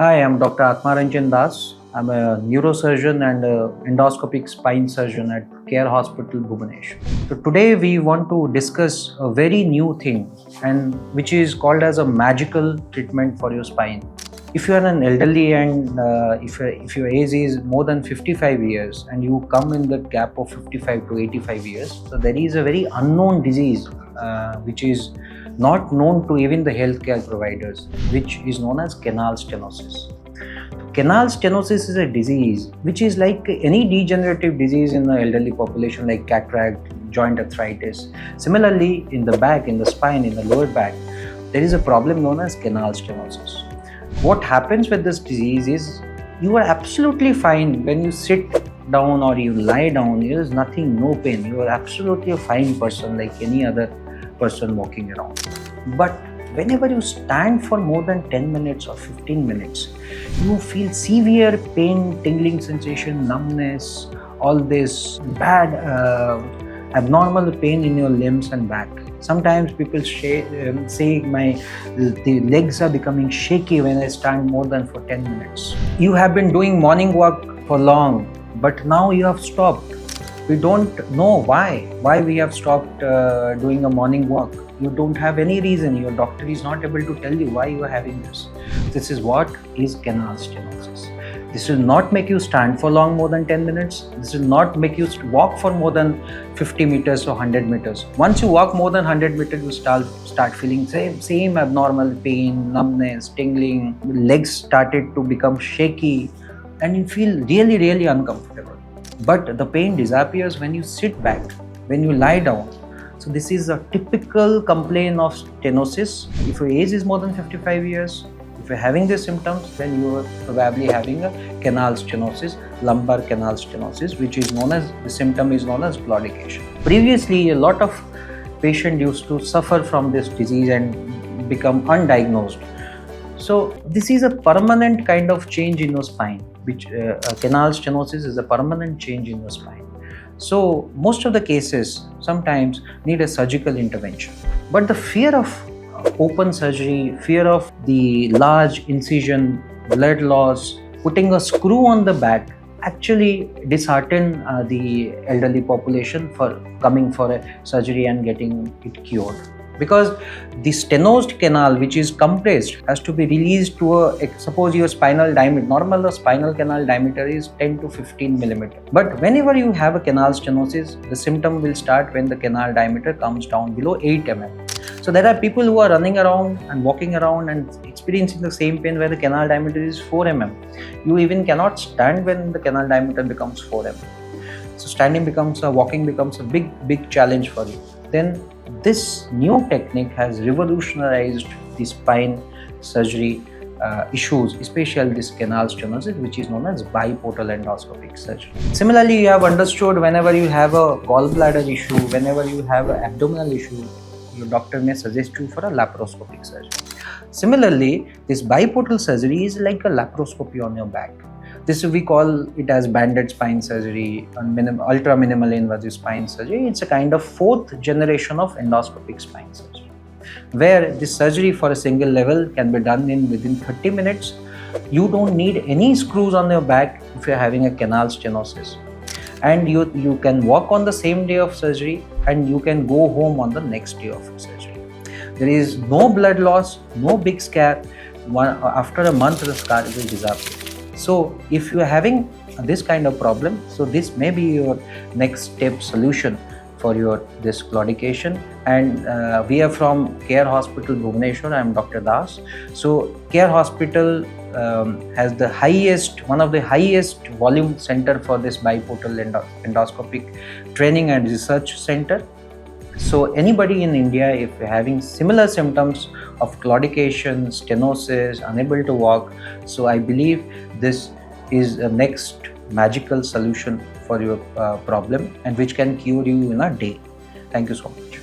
Hi, I'm Dr. Atmaranjan Dash. I'm a neurosurgeon and a endoscopic spine surgeon at Care Hospital, Bhubaneswar. So today we want to discuss a very new thing, and which is called as a magical treatment for your spine. If you are an elderly and if your age is more than 55 years and you come in the gap of 55 to 85 years, so there is a very unknown disease which is not known to even the healthcare providers, which is known as canal stenosis. Canal stenosis is a disease which is like any degenerative disease in the elderly population, like cataract, joint arthritis. Similarly, in the back, in the spine, in the lower back, there is a problem known as canal stenosis. What happens with this disease is you are absolutely fine when you sit down or you lie down. There is nothing, no pain. You are absolutely a fine person like any other person walking around. But whenever you stand for more than 10 minutes or 15 minutes, you feel severe pain, tingling sensation, numbness, all this bad abnormal pain in your limbs and back. Sometimes people say the legs are becoming shaky when I stand more than for 10 minutes. You have been doing morning walk for long, but now you have stopped. We don't know why we have stopped doing a morning walk. You don't have any reason. Your doctor is not able to tell you why you are having this. This is what is canal stenosis. This will not make you stand for long more than 10 minutes. This will not make you walk for more than 50 meters or 100 meters. Once you walk more than 100 meters, you start feeling same abnormal pain, numbness, tingling. Legs started to become shaky and you feel really uncomfortable. But the pain disappears when you sit back, when you lie down. So this is a typical complaint of stenosis. If your age is more than 55 years, if you're having these symptoms, then you are probably having a canal stenosis, lumbar canal stenosis, which is known as, the symptom is known as claudication. Previously, a lot of patients used to suffer from this disease and become undiagnosed. So this is a permanent kind of change in your spine, which canal stenosis is a permanent change in your spine. So most of the cases sometimes need a surgical intervention. But the fear of open surgery, fear of the large incision, blood loss, putting a screw on the back actually dishearten the elderly population for coming for a surgery and getting it cured. Because the stenosed canal, which is compressed, has to be released to suppose your spinal diameter, normal the spinal canal diameter is 10 to 15 millimeter. But whenever you have a canal stenosis, the symptom will start when the canal diameter comes down below 8 mm. So there are people who are running around and walking around and experiencing the same pain where the canal diameter is 4 mm. You even cannot stand when the canal diameter becomes 4 mm. So walking becomes a big challenge for you. Then this new technique has revolutionized the spine surgery issues, especially this canal stenosis, which is known as biportal endoscopic surgery. Similarly, you have understood whenever you have a gallbladder issue, whenever you have an abdominal issue, your doctor may suggest you for a laparoscopic surgery. Similarly, this biportal surgery is like a laparoscopy on your back. This we call it as banded spine surgery, ultra minimal invasive spine surgery. It's a kind of fourth generation of endoscopic spine surgery, where this surgery for a single level can be done within 30 minutes. You don't need any screws on your back if you're having a canal stenosis. And you can walk on the same day of surgery and you can go home on the next day of surgery. There is no blood loss, no big scar. After a month, the scar will disappear. So if you are having this kind of problem, so this may be your next step solution for this claudication. And we are from Care Hospital, Bhubaneswar. I am Dr. Das. So Care Hospital has one of the highest volume center for this biportal endoscopic training and research center. So anybody in India, if you're having similar symptoms of claudication, stenosis, unable to walk, so I believe this is a next magical solution for your problem and which can cure you in a day. Thank you so much.